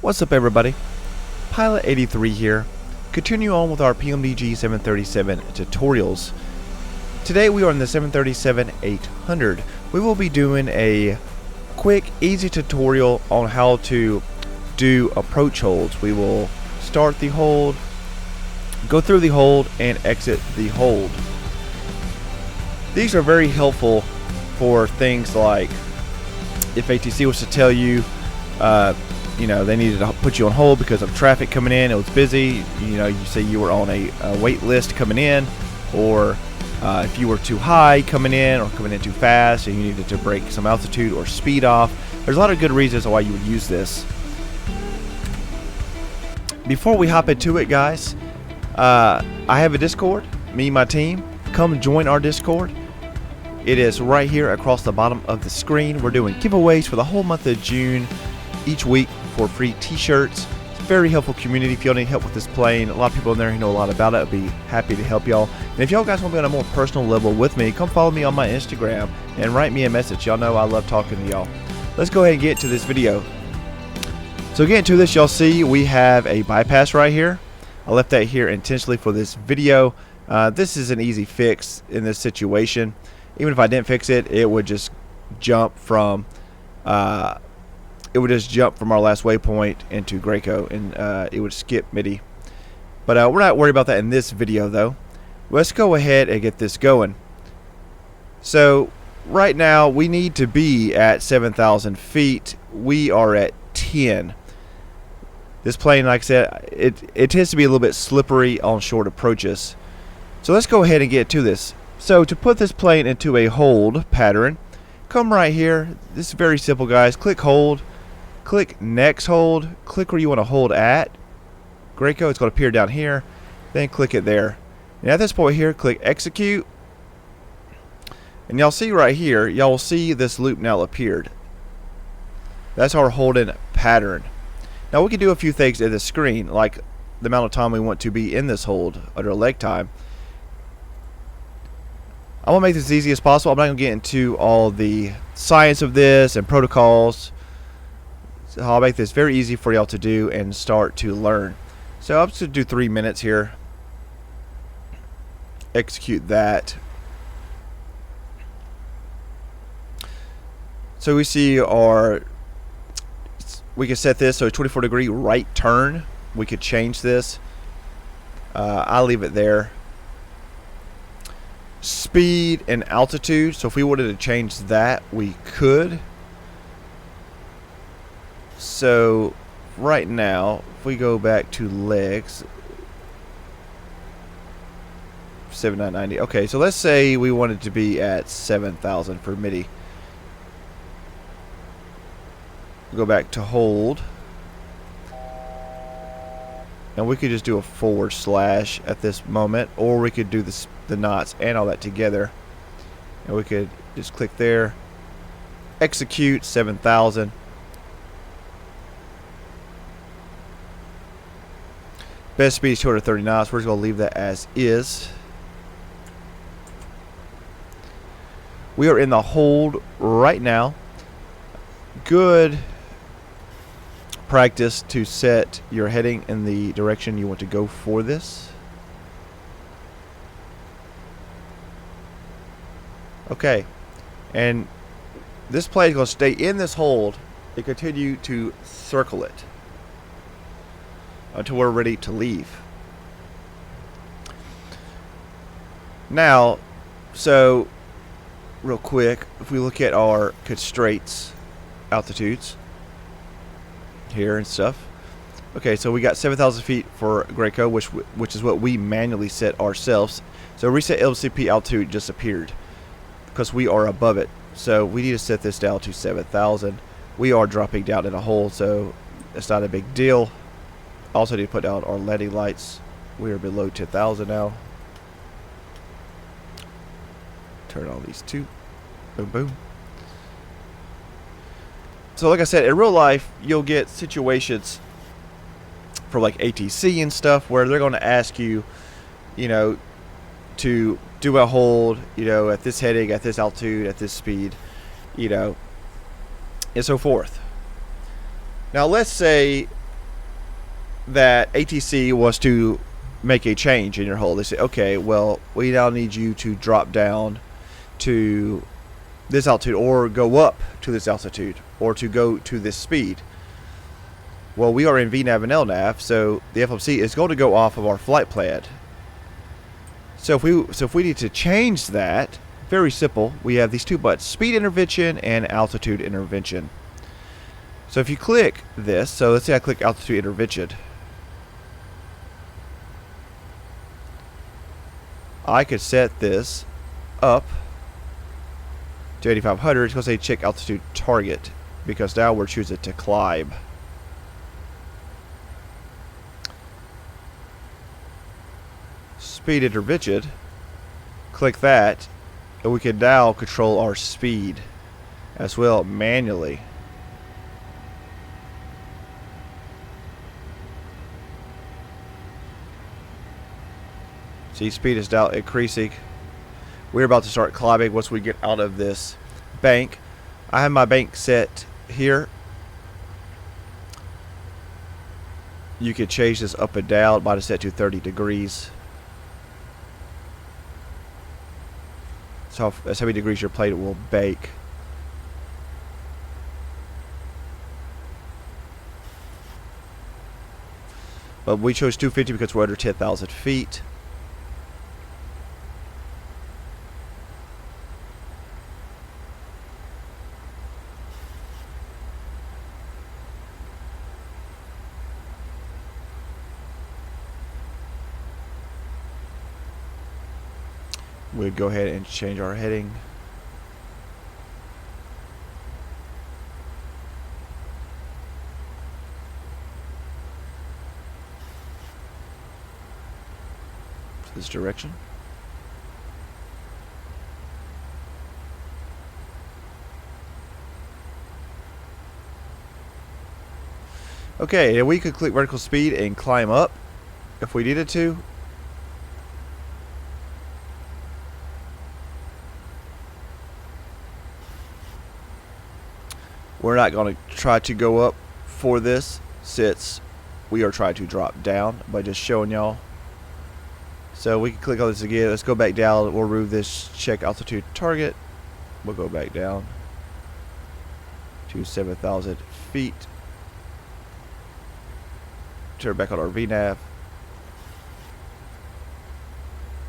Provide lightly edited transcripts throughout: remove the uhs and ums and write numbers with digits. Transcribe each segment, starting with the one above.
What's up everybody, Pilot 83 here, continue on with our Pmdg 737 tutorials. Today we are in the 737-800. We will be doing a quick, easy tutorial on how to do approach holds. We will start the hold, go through the hold, and exit the hold. These are very helpful for things like if ATC was to tell you you know, they needed to put you on hold because of traffic coming in, it was busy, you know, you say you were on a wait list coming in, or if you were too high coming in or coming in too fast and you needed to break some altitude or speed off. There's a lot of good reasons why you would use this. Before we hop into it, guys, I have a Discord, me and my team. Come join our Discord. It is right here across the bottom of the screen. We're doing giveaways for the whole month of June each week for free t-shirts. It's a very helpful community. If y'all need help with this plane, a lot of people in there who know a lot about it. I'd be happy to help y'all. And if y'all guys want to be on a more personal level with me, come follow me on my Instagram and write me a message. Y'all know I love talking to y'all. Let's go ahead and get to this video. So getting to this, y'all see we have a bypass right here. I left that here intentionally for this video. This is an easy fix in this situation. Even if I didn't fix it, it would just jump from our last waypoint into Graco, and it would skip MIDI. But we're not worried about that in this video though. Let's go ahead and get this going. So right now we need to be at 7,000 feet. We are at 10. This plane, like I said, it tends to be a little bit slippery on short approaches. So let's go ahead and get to this. So to put this plane into a hold pattern, come right here. This is very simple, guys. Click hold, click next hold, click where you want to hold at Graco. It's going to appear down here, then click it there, and at this point here click execute, and y'all see right here, y'all will see this loop now appeared. That's our holding pattern. Now we can do a few things at the screen, like the amount of time we want to be in this hold under leg time. I want to make this as easy as possible. I'm not going to get into all the science of this and protocols. So I'll make this very easy for y'all to do and start to learn. So I'm just going to do 3 minutes here. Execute that. So we see we can set this so a 24-degree right turn. We could change this. I'll leave it there. Speed and altitude, so if we wanted to change that, we could. So right now, if we go back to legs, 7990. Okay, so let's say we wanted to be at 7,000 for MIDI. Go back to hold, and we could just do a / at this moment, or we could do the knots and all that together, and we could just click there, execute 7,000. Best speed is 230 knots. We're just going to leave that as is. We are in the hold right now. Good practice to set your heading in the direction you want to go for this. Okay, and this plane is going to stay in this hold and continue to circle it until we're ready to leave. Now, so real quick, if we look at our constraints, altitudes here and stuff. Okay, so we got 7,000 feet for Graco, which is what we manually set ourselves. So reset LCP altitude just appeared because we are above it. So we need to set this down to 7,000. We are dropping down in a hole, so it's not a big deal. Also need to put down our landing lights. We are below 10,000 now. Turn on these two. Boom, boom. So like I said, in real life, you'll get situations for like ATC and stuff where they're going to ask you, you know, to do a hold, you know, at this heading, at this altitude, at this speed, you know, and so forth. Now let's say that ATC was to make a change in your hull. They say, okay, well, we now need you to drop down to this altitude, or go up to this altitude, or to go to this speed. Well, we are in VNAV and LNAV, so the FOC is going to go off of our flight plan. So if we need to change that, very simple. We have these two buttons: speed intervention and altitude intervention. So if you click this, so let's say I click altitude intervention, I could set this up to 8,500. It's going to say check altitude target, because now we're choosing to climb. Speed intervention, click that, and we can now control our speed as well manually. See, speed is now increasing. We're about to start climbing once we get out of this bank. I have my bank set here. You can change this up and down. Mine is set to 30 degrees. So that's how many degrees your plate will bake. But we chose 250 because we're under 10,000 feet. We'll go ahead and change our heading. To this direction. Okay, and we could click vertical speed and climb up if we needed to. We're not going to try to go up for this, since we are trying to drop down by just showing y'all. So we can click on this again. Let's go back down. We'll remove this check altitude target. We'll go back down to 7,000 feet. Turn back on our VNAV.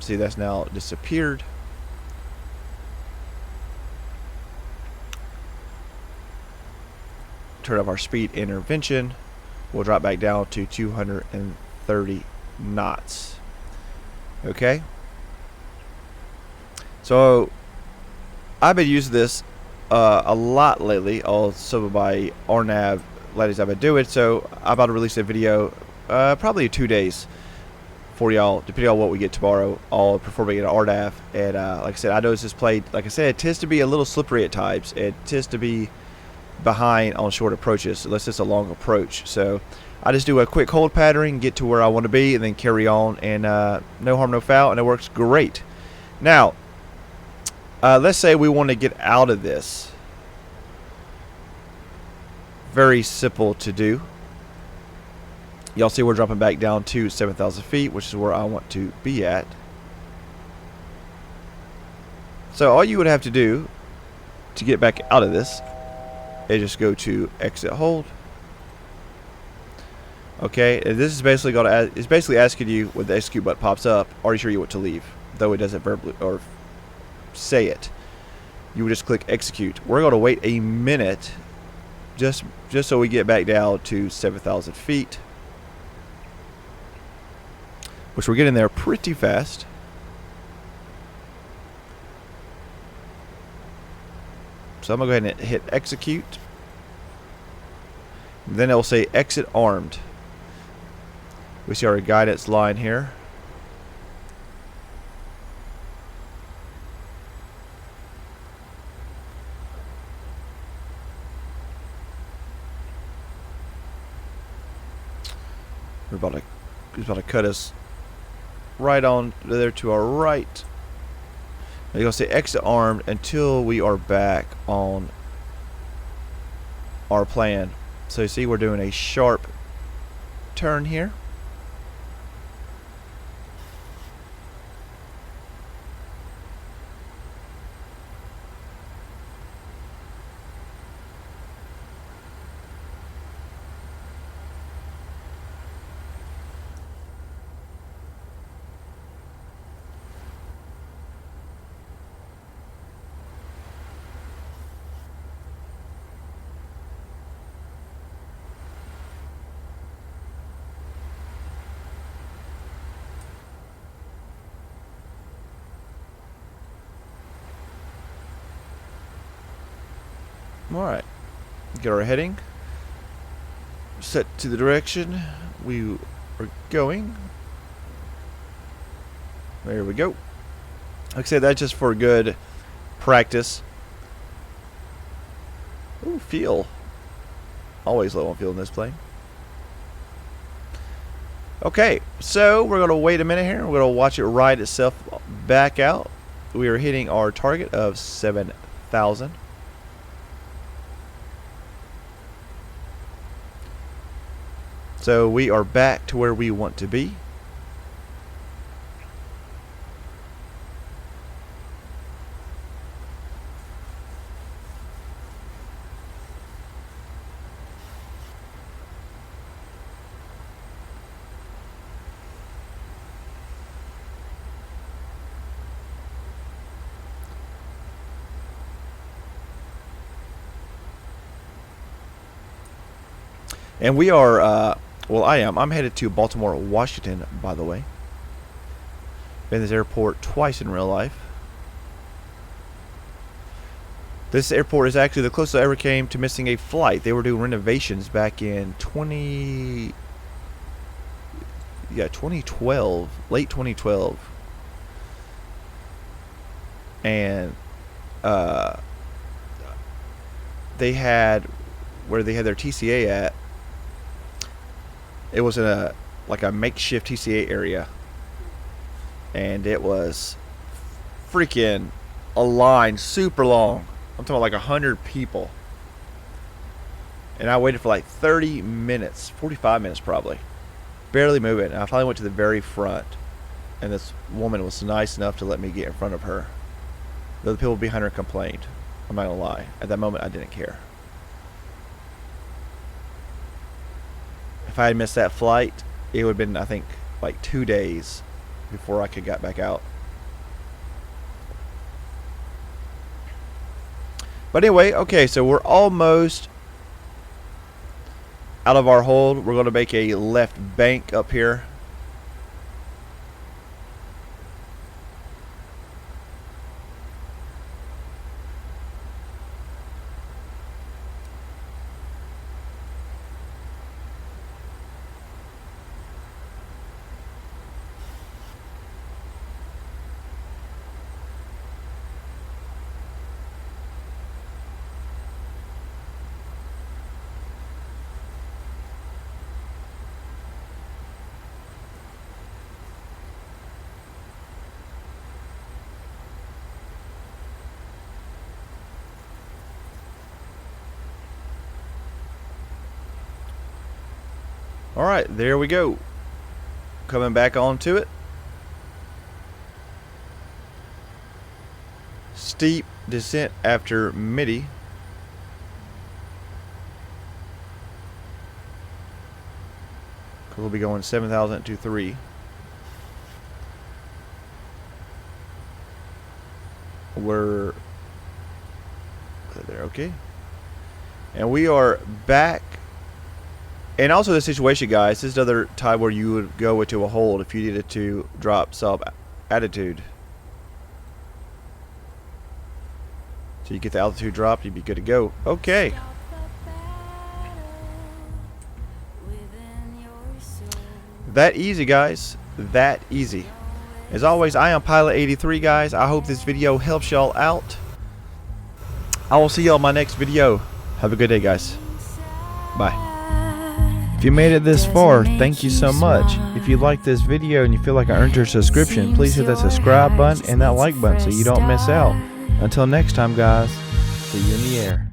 See, that's now disappeared. Turn off our speed intervention. We'll drop back down to 230 knots. Okay. So I've been using this a lot lately. All some of my RNAV ladies I've been doing. So I'm about to release a video, probably 2 days for y'all, depending on what we get tomorrow. All performing in RNAV, and like I said, I noticed this plate. Like I said, it tends to be a little slippery at times. It tends to be behind on short approaches unless it's a long approach. So I just do a quick hold pattern, get to where I want to be, and then carry on, and no harm no foul, and it works great. Now let's say we want to get out of this. Very simple to do. Y'all see we're dropping back down to 7,000 feet, which is where I want to be at. So all you would have to do to get back out of this is just go to exit hold. Okay, and this is basically going to it's basically asking you when the execute button pops up, are you sure you want to leave? Though it doesn't verbally or say it. You would just click execute. We're going to wait a minute just so we get back down to 7,000 feet, which we're getting there pretty fast. So I'm going to go ahead and hit execute. Then it will say exit armed. We see our guidance line here. He's about to cut us right on there to our right. Now you're going to say exit armed until we are back on our plan. So you see we're doing a sharp turn here. Alright, get our heading set to the direction we are going. There we go. Like I said, that's just for good practice. Ooh, fuel. Always low on fuel in this plane. Okay, so we're going to wait a minute here. We're going to watch it ride itself back out. We are hitting our target of 7,000. So we are back to where we want to be. And we are well, I'm headed to Baltimore, Washington, by the way. Been to this airport twice in real life. This airport is actually the closest I ever came to missing a flight. They were doing renovations back in 2012, late 2012. And they had, where they had their TCA at, it was in a like a makeshift TCA area, and it was freaking a line super long. I'm talking about like 100 people, and I waited for like 30 minutes, 45 minutes probably, barely moving. And I finally went to the very front, and this woman was nice enough to let me get in front of her. The other people behind her complained. I'm not gonna lie, at that moment I didn't care. If I had missed that flight, it would have been, I think, like 2 days before I could get back out. But anyway, okay, so we're almost out of our hold. We're going to make a left bank up here. Alright, there we go. Coming back onto it. Steep descent after MIDI. We'll be going 7,000 to 3. We're there, okay. And we are back. And also the situation, guys, this is another time where you would go into a hold if you needed to drop sub altitude. So you get the altitude dropped, you'd be good to go. Okay. That easy, guys. That easy. As always, I am Pilot 83, guys. I hope this video helps y'all out. I will see y'all in my next video. Have a good day, guys. Bye. If you made it this far, thank you so much. If you like this video and you feel like I earned your subscription, please hit that subscribe button and that like button so you don't miss out. Until next time, guys, see you in the air.